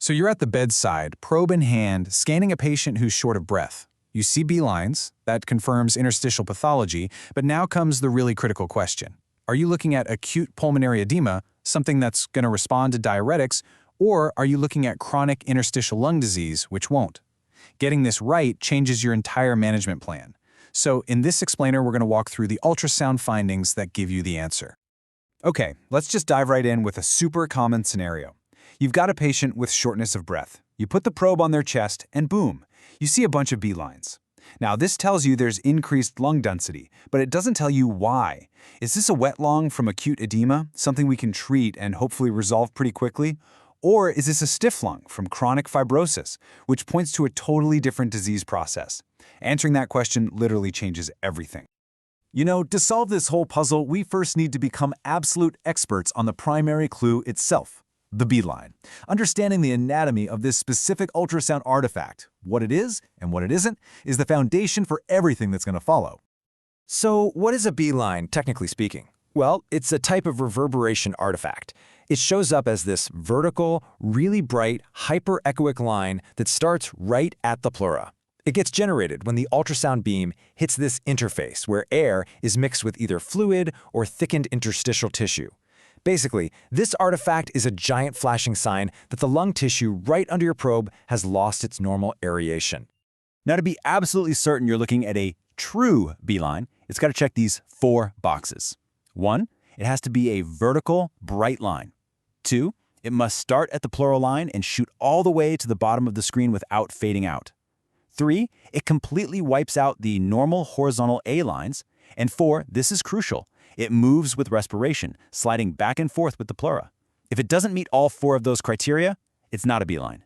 So you're at the bedside, probe in hand, scanning a patient who's short of breath. You see B lines, that confirms interstitial pathology, but now comes the really critical question. Are you looking at acute pulmonary edema, something that's going to respond to diuretics, or are you looking at chronic interstitial lung disease, which won't? Getting this right changes your entire management plan. So in this explainer, we're going to walk through the ultrasound findings that give you the answer. Okay, let's just dive right in with a super common scenario. You've got a patient with shortness of breath. You put the probe on their chest, and boom, you see a bunch of B lines. Now, this tells you there's increased lung density, but it doesn't tell you why. Is this a wet lung from acute edema, something we can treat and hopefully resolve pretty quickly? Or is this a stiff lung from chronic fibrosis, which points to a totally different disease process? Answering that question literally changes everything. You know, to solve this whole puzzle, we first need to become absolute experts on the primary clue itself, the B line. Understanding the anatomy of this specific ultrasound artifact, what it is and what it isn't, is the foundation for everything that's going to follow. So what is a B line, technically speaking? Well, it's a type of reverberation artifact. It shows up as this vertical, really bright, hyperechoic line that starts right at the pleura. It gets generated when the ultrasound beam hits this interface where air is mixed with either fluid or thickened interstitial tissue. Basically, this artifact is a giant flashing sign that the lung tissue right under your probe has lost its normal aeration. Now, to be absolutely certain you're looking at a true B line, it's got to check these 4 boxes. 1, it has to be a vertical, bright line. 2, it must start at the pleural line and shoot all the way to the bottom of the screen without fading out. 3, it completely wipes out the normal horizontal A lines. And 4, this is crucial, it moves with respiration, sliding back and forth with the pleura. If it doesn't meet all 4 of those criteria, it's not a B line.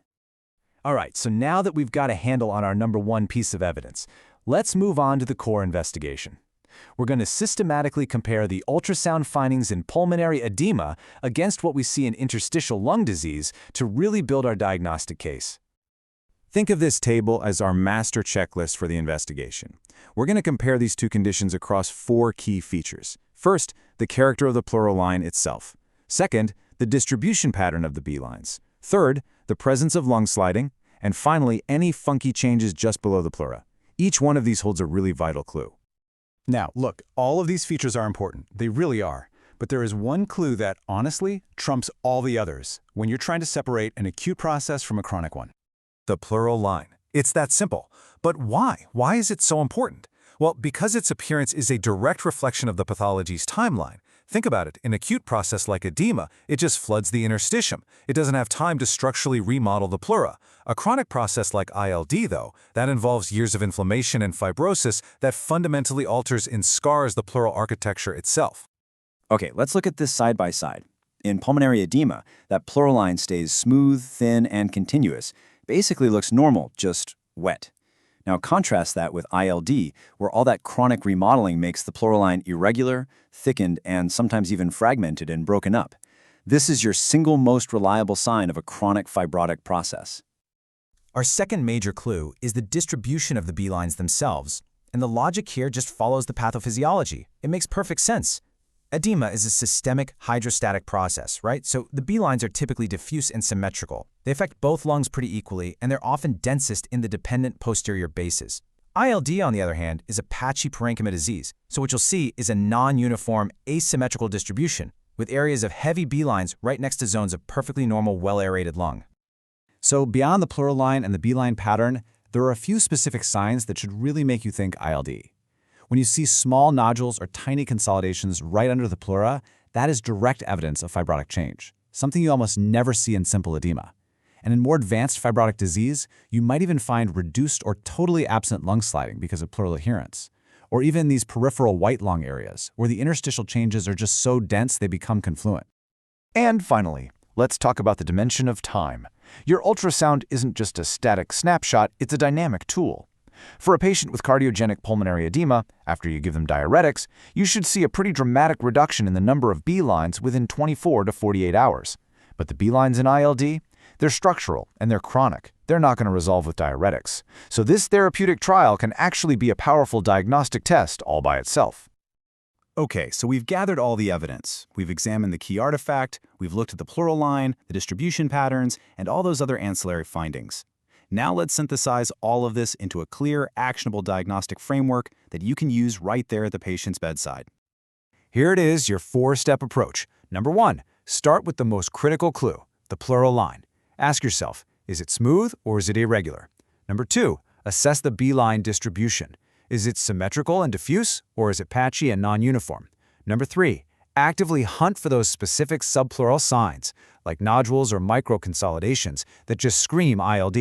All right, so now that we've got a handle on our number 1 piece of evidence, let's move on to the core investigation. We're going to systematically compare the ultrasound findings in pulmonary edema against what we see in interstitial lung disease to really build our diagnostic case. Think of this table as our master checklist for the investigation. We're going to compare these two conditions across 4 key features. First, the character of the pleural line itself. Second, the distribution pattern of the B lines. Third, the presence of lung sliding. And finally, any funky changes just below the pleura. Each one of these holds a really vital clue. Now, look, all of these features are important. They really are. But there is one clue that, honestly, trumps all the others when you're trying to separate an acute process from a chronic one. The pleural line. It's that simple. But why? Why is it so important? Well, because its appearance is a direct reflection of the pathology's timeline. Think about it. In an acute process like edema, it just floods the interstitium. It doesn't have time to structurally remodel the pleura. A chronic process like ILD, though, that involves years of inflammation and fibrosis that fundamentally alters and scars the pleural architecture itself. Okay, let's look at this side by side. In pulmonary edema, that pleural line stays smooth, thin, and continuous. Basically looks normal, just wet. Now contrast that with ILD, where all that chronic remodeling makes the pleural line irregular, thickened, and sometimes even fragmented and broken up. This is your single most reliable sign of a chronic fibrotic process. Our second major clue is the distribution of the B lines themselves, and the logic here just follows the pathophysiology. It makes perfect sense. Edema is a systemic hydrostatic process, right? So the B lines are typically diffuse and symmetrical. They affect both lungs pretty equally, and they're often densest in the dependent posterior bases. ILD, on the other hand, is a patchy parenchyma disease, so what you'll see is a non-uniform, asymmetrical distribution, with areas of heavy B lines right next to zones of perfectly normal, well-aerated lung. So beyond the pleural line and the B line pattern, there are a few specific signs that should really make you think ILD. When you see small nodules or tiny consolidations right under the pleura, that is direct evidence of fibrotic change, something you almost never see in simple edema. And in more advanced fibrotic disease, you might even find reduced or totally absent lung sliding because of pleural adherence, or even these peripheral white lung areas, where the interstitial changes are just so dense they become confluent. And finally, let's talk about the dimension of time. Your ultrasound isn't just a static snapshot, it's a dynamic tool. For a patient with cardiogenic pulmonary edema, after you give them diuretics, you should see a pretty dramatic reduction in the number of B lines within 24 to 48 hours. But the B lines in ILD, they're structural and they're chronic. They're not going to resolve with diuretics. So this therapeutic trial can actually be a powerful diagnostic test all by itself. Okay, so we've gathered all the evidence. We've examined the key artifact, we've looked at the pleural line, the distribution patterns, and all those other ancillary findings. Now let's synthesize all of this into a clear, actionable diagnostic framework that you can use right there at the patient's bedside. Here it is, your 4-step approach. Number 1, start with the most critical clue, the pleural line. Ask yourself, is it smooth or is it irregular? Number 2, assess the B-line distribution. Is it symmetrical and diffuse, or is it patchy and non-uniform? Number 3, actively hunt for those specific subpleural signs, like nodules or microconsolidations that just scream ILD.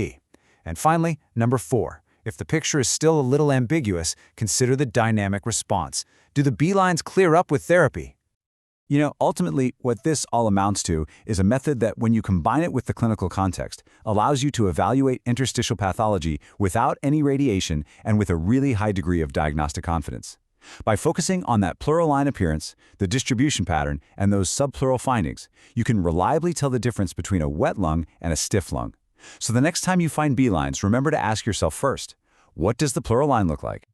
And finally, number 4, if the picture is still a little ambiguous, consider the dynamic response. Do the B-lines clear up with therapy? You know, ultimately, what this all amounts to is a method that, when you combine it with the clinical context, allows you to evaluate interstitial pathology without any radiation and with a really high degree of diagnostic confidence. By focusing on that pleural line appearance, the distribution pattern, and those subpleural findings, you can reliably tell the difference between a wet lung and a stiff lung. So the next time you find B-lines, remember to ask yourself first, what does the pleural line look like?